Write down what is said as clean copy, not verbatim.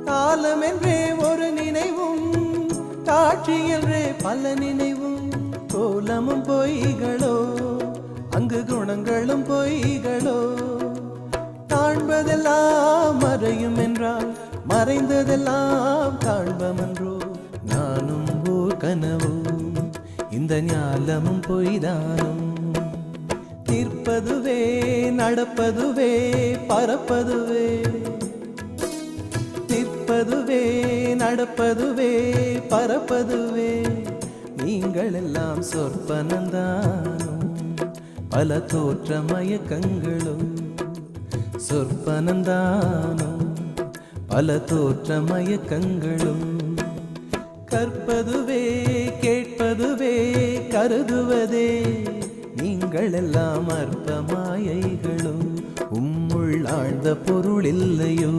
காலம் என்றே ஒரு நினைவும், காட்சி என்றே பல நினைவும், கோலமும் பொய்களோ அங்கு குணங்களும் பொய்களோ. காண்பதெல்லாம் மறையும் என்றால் மறைந்ததெல்லாம் காண்பமன்றோ. நானும் ஓர் கனவோ இந்த ஞாலமும் பொய்தானும். நிற்பதுவே நடப்பதுவே பறப்பதுவே, நிற்பதுவே நடப்பதுவே பறப்பதுவே. நீங்கள் எல்லாம் சொற்பனந்தானும் பல தோற்ற மயக்கங்களும். சொற்பனந்தானும் பல தோற்ற மயக்கங்களும். கற்பதுவே கேட்பதுவே கருதுவதே, நீங்கள் எல்லாம் அற்ப மாயைகளும். உம்முள் ஆழ்ந்த பொருள் இல்லையோ.